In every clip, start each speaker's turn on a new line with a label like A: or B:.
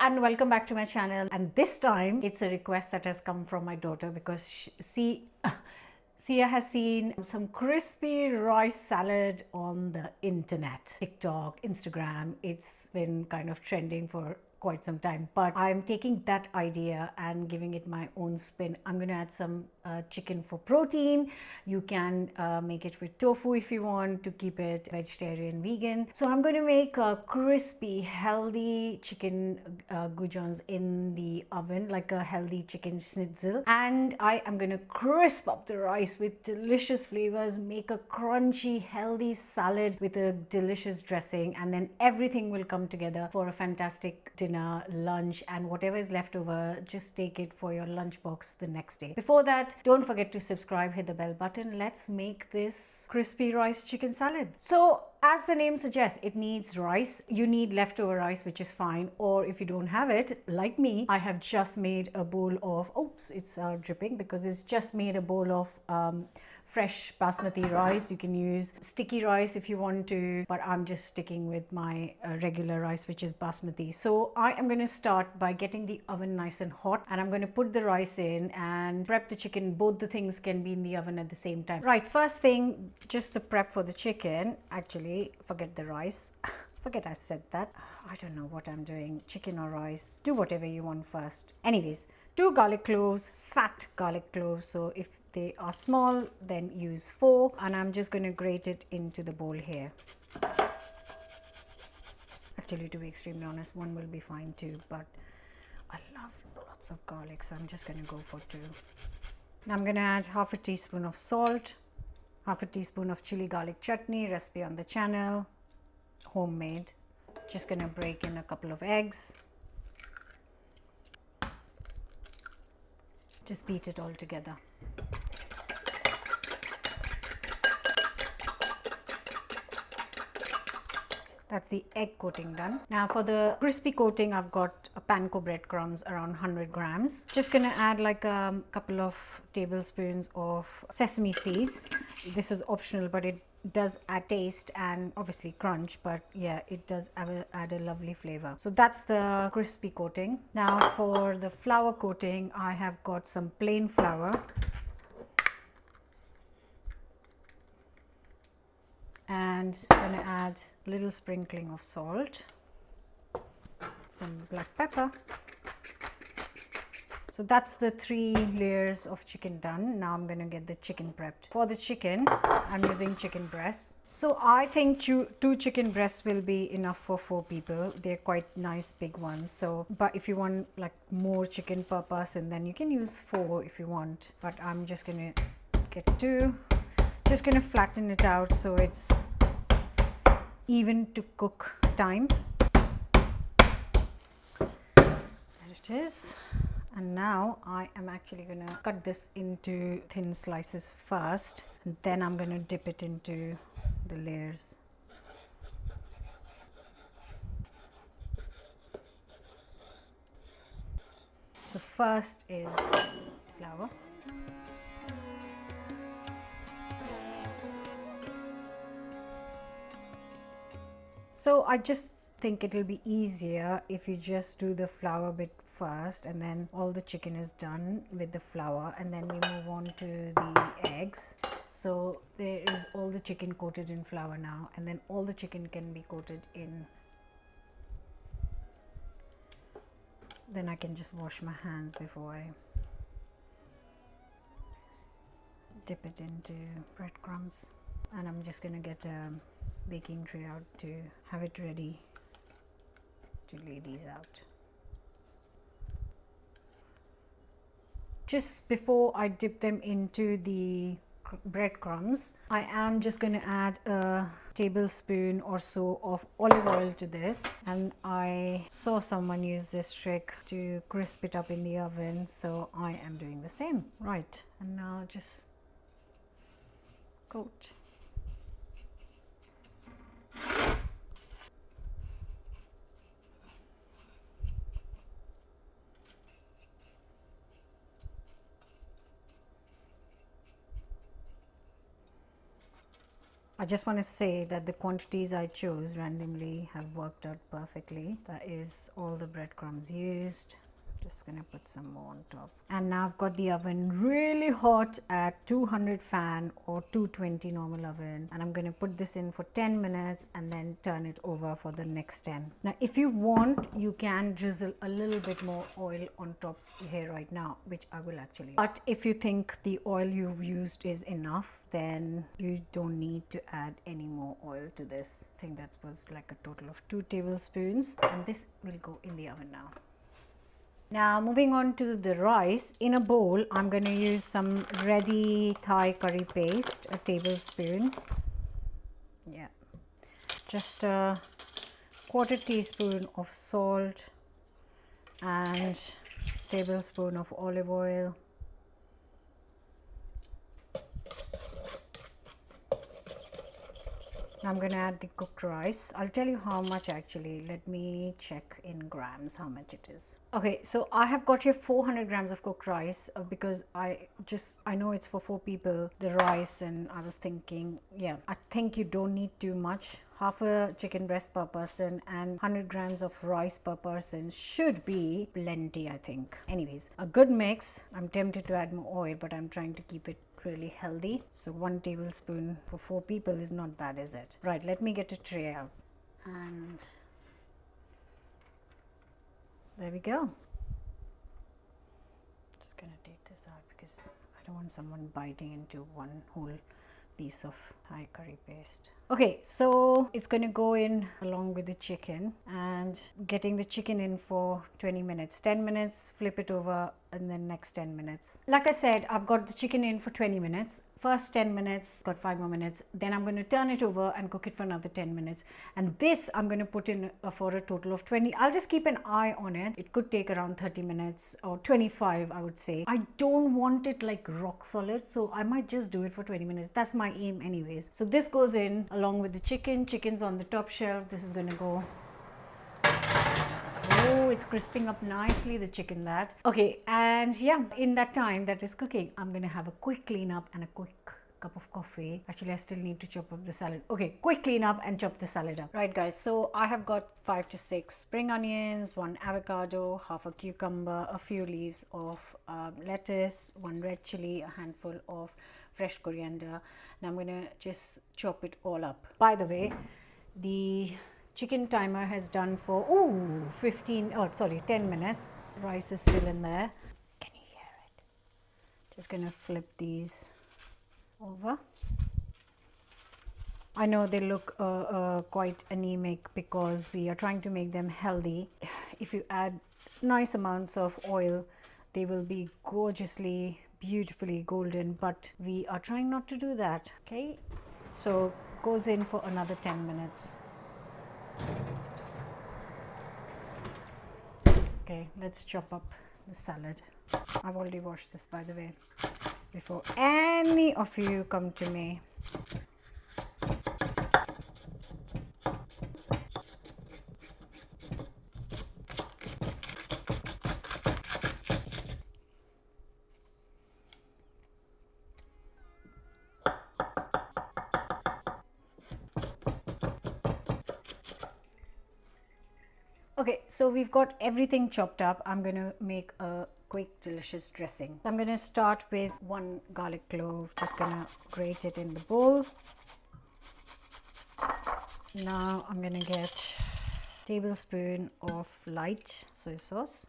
A: and welcome back to my channel. And this time it's a request that has come from my daughter because Sia has seen some crispy rice salad on the internet, TikTok, Instagram. It's been kind of trending for quite some time, but I'm taking that idea and giving it my own spin. I'm going to add some chicken for protein. You can make it with tofu if you want to keep it vegetarian, vegan. So I'm going to make a crispy, healthy chicken goujons in the oven, like a healthy chicken schnitzel. And I am going to crisp up the rice with delicious flavors, make a crunchy, healthy salad with a delicious dressing, and then everything will come together for a fantastic dinner, lunch, and whatever is left over, just take it for your lunchbox the next day. Before that, don't forget to subscribe, hit the bell button. Let's make this crispy rice chicken salad. So as the name suggests, it needs rice. You need leftover rice, which is fine. Or if you don't have it, like me, I have just made a bowl of, oops, it's dripping because it's just made a bowl of fresh basmati rice. You can use sticky rice if you want to, but I'm just sticking with my regular rice, which is basmati. So I am going to start by getting the oven nice and hot, and I'm going to put the rice in and prep the chicken. Both the things can be in the oven at the same time. Right, first thing, just the prep for the chicken. Actually, forget the rice. Forget I said that. I don't know what I'm doing, chicken or rice. Do whatever you want first. Anyways, 2 garlic cloves, fat garlic cloves. So if they are small, then use 4. And I'm just going to grate it into the bowl here. Actually, to be extremely honest, 1 will be fine too, but I love lots of garlic, so I'm just going to go for 2. Now I'm going to add half a teaspoon of salt, half a teaspoon of chili garlic chutney, recipe on the channel, homemade. Just going to break in a couple of eggs. Just beat it all together. That's the egg coating done. Now for the crispy coating, I've got a panko breadcrumbs, around 100 grams. Just gonna add like a couple of tablespoons of sesame seeds. This is optional, but it does add taste and obviously crunch, but yeah, it does add a lovely flavor. So that's the crispy coating. Now for the flour coating, I have got some plain flour and I'm gonna add a little sprinkling of salt, some black pepper. So that's the 3 layers of chicken done. Now I'm going to get the chicken prepped. For the chicken, I'm using chicken breasts. So I think 2 chicken breasts will be enough for 4 people. They're quite nice big ones. So, but if you want like more chicken per person, then you can use 4 if you want. But I'm just going to get 2. Just going to flatten it out so it's even to cook time. There it is. And now I am actually going to cut this into thin slices first, and then I'm going to dip it into the layers. So first is flour. So I just think it will be easier if you just do the flour bit first, and then all the chicken is done with the flour, and then we move on to the eggs. So there is all the chicken coated in flour now, and then all the chicken can be coated in. Then I can just wash my hands before I dip it into breadcrumbs. And I'm just gonna get a baking tray out to have it ready to lay these out. Just before I dip them into the breadcrumbs, I am just going to add a tablespoon or so of olive oil to this, and I saw someone use this trick to crisp it up in the oven, so I am doing the same. Right, and now just coat. I just want to say that the quantities I chose randomly have worked out perfectly. That is all the breadcrumbs used. Just gonna put some more on top. And now I've got the oven really hot at 200 fan or 220 normal oven, and I'm gonna put this in for 10 minutes and then turn it over for the next 10. Now if you want, you can drizzle a little bit more oil on top here right now, which I will actually. But if you think the oil you've used is enough, then you don't need to add any more oil to this. I think that was like a total of 2 tablespoons, and this will go in the oven now. Now moving on to the rice. In a bowl, I'm going to use some ready Thai curry paste, a tablespoon. Yeah, just a quarter teaspoon of salt and tablespoon of olive oil. I'm going to add the cooked rice. I'll tell you how much actually. Let me check in grams how much it is. Okay, so I have got here 400 grams of cooked rice because I know it's for 4 people, the rice, and I was thinking, yeah, I think you don't need too much. Half a chicken breast per person and 100 grams of rice per person should be plenty, I think. Anyways, a good mix. I'm tempted to add more oil, but I'm trying to keep it really healthy. So 1 tablespoon for 4 people is not bad, is it? Right, let me get a tray out. And there we go. Just gonna take this out because I don't want someone biting into one whole piece of Thai curry paste. Okay, so it's going to go in along with the chicken, and getting the chicken in for 20 minutes, 10 minutes, flip it over, and then next 10 minutes. Like I said, I've got the chicken in for 20 minutes. First 10 minutes, got 5 more minutes. Then I'm going to turn it over and cook it for another 10 minutes. And this I'm going to put in for a total of 20. I'll just keep an eye on it. It could take around 30 minutes or 25, I would say. I don't want it like rock solid, so I might just do it for 20 minutes. That's my aim anyways. So this goes in along with the chicken. Chicken's on the top shelf. This is going to go. Oh, it's crisping up nicely, the chicken that. Okay, and yeah, in that time that is cooking, I'm going to have a quick clean up and a quick cup of coffee. Actually, I still need to chop up the salad. Okay, quick clean up and chop the salad up. Right, guys, so I have got 5 to 6 spring onions, 1 avocado, half a cucumber, a few leaves of lettuce, 1 red chili, a handful of fresh coriander. Now I'm going to just chop it all up. By the way, the chicken timer has done for 10 minutes. Rice is still in there. Can you hear it? Just gonna flip these over. I know they look quite anemic because we are trying to make them healthy. If you add nice amounts of oil, they will be gorgeously, beautifully golden, but we are trying not to do that. Okay, so goes in for another 10 minutes. Okay, let's chop up the salad. I've already washed this, by the way, before any of you come to me. Okay, so we've got everything chopped up. I'm going to make a quick delicious dressing. I'm going to start with 1 garlic clove. Just going to grate it in the bowl. Now I'm going to get a tablespoon of light soy sauce.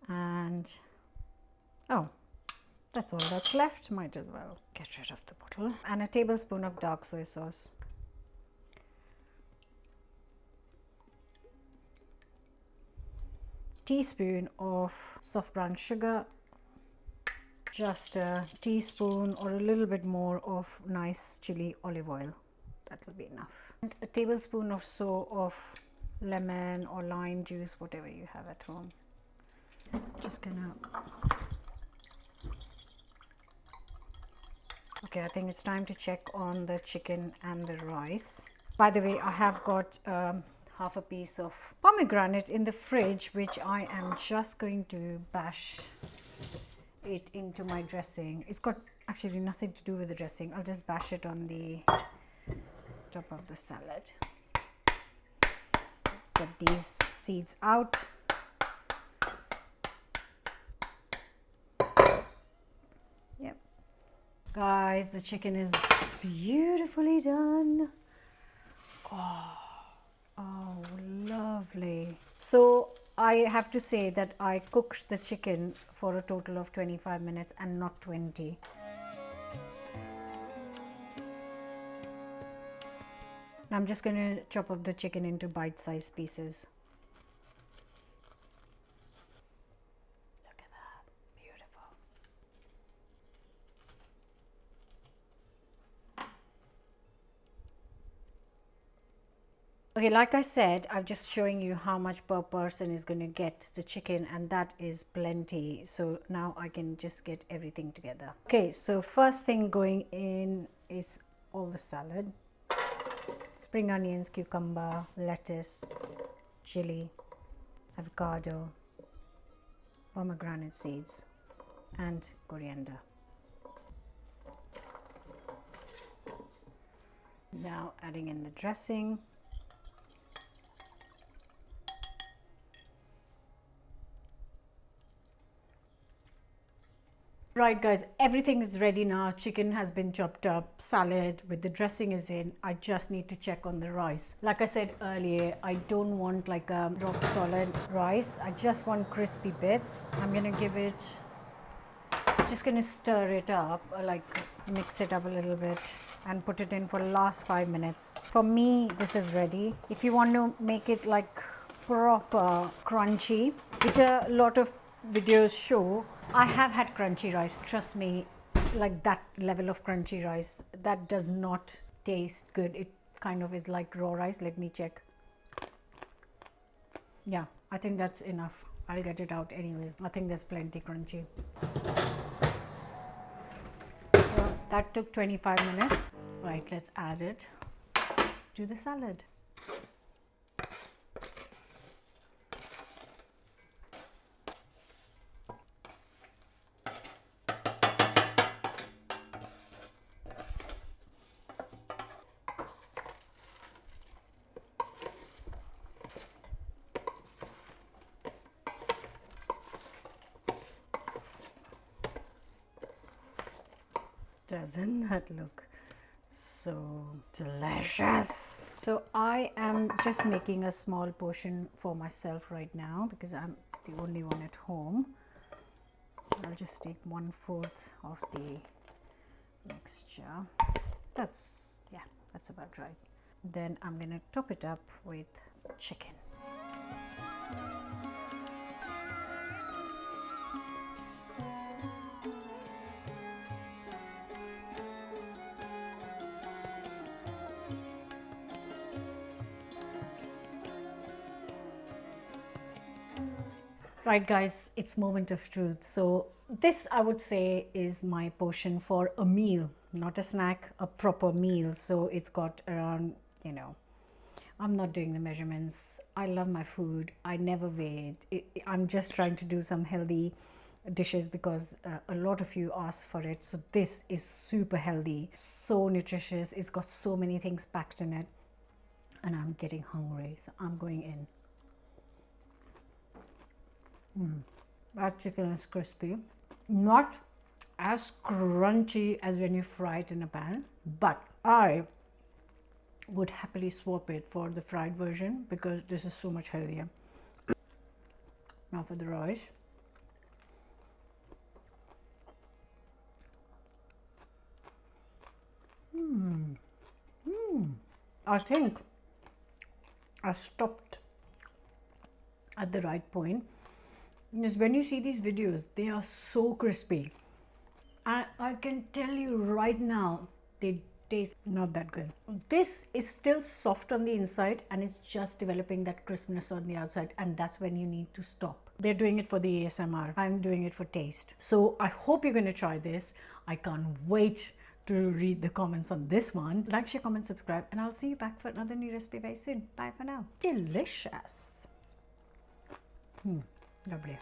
A: And that's all that's left. Might as well get rid of the bottle. And a tablespoon of dark soy sauce. Teaspoon of soft brown sugar, just a teaspoon or a little bit more of nice chili olive oil. That will be enough. And a tablespoon or so of lemon or lime juice, whatever you have at home. Just gonna. Okay, I think it's time to check on the chicken and the rice. By the way, I have got half a piece of pomegranate in the fridge, which I am just going to bash it into my dressing. It's got actually nothing to do with the dressing. I'll just bash it on the top of the salad. Get these seeds out. Yep. Guys, the chicken is beautifully done. Oh, lovely. So I have to say that I cooked the chicken for a total of 25 minutes and not 20. Now I'm just going to chop up the chicken into bite-sized pieces. Look at that. Beautiful. Okay, like I said, I'm just showing you how much per person is going to get the chicken, and that is plenty. So now I can just get everything together. Okay, so first thing going in is all the salad. Spring onions, cucumber, lettuce, chili, avocado, pomegranate seeds, and coriander. Now adding in the dressing. Right guys, everything is ready now. Chicken has been chopped up, salad with the dressing is in. I just need to check on the rice. Like I said earlier, I don't want like a rock solid rice. I just want crispy bits. I'm gonna give it, just gonna stir it up, like mix it up a little bit and put it in for the last 5 minutes. For me, this is ready. If you want to make it like proper crunchy, which a lot of videos show, I have had crunchy rice, trust me, like that level of crunchy rice, that does not taste good. It kind of is like raw rice. Let me check. Yeah, I think that's enough. I'll get it out anyways. I think there's plenty crunchy. So that took 25 minutes. Right, let's add it to the salad. Doesn't that look so delicious? So I am just making a small portion for myself right now because I'm the only one at home. I'll just take 1/4 of the mixture. That's about right. Then I'm gonna top it up with chicken. Right guys, it's moment of truth. So this I would say is my portion for a meal, not a snack, a proper meal. So it's got around, you know, I'm not doing the measurements. I love my food. I never weigh it. I'm just trying to do some healthy dishes because a lot of you ask for it. So this is super healthy, so nutritious. It's got so many things packed in it and I'm getting hungry. So I'm going in. That chicken is crispy, not as crunchy as when you fry it in a pan, but I would happily swap it for the fried version because this is so much healthier. Now for the rice. I think I stopped at the right point. Because when you see these videos, they are so crispy. I can tell you right now, they taste not that good. This is still soft on the inside and it's just developing that crispness on the outside, and that's when you need to stop. They're doing it for the ASMR. I'm doing it for taste. So I hope you're going to try this. I can't wait to read the comments on this one. Like, share, comment, subscribe, and I'll see you back for another new recipe very soon. Bye for now. Delicious. Lovely.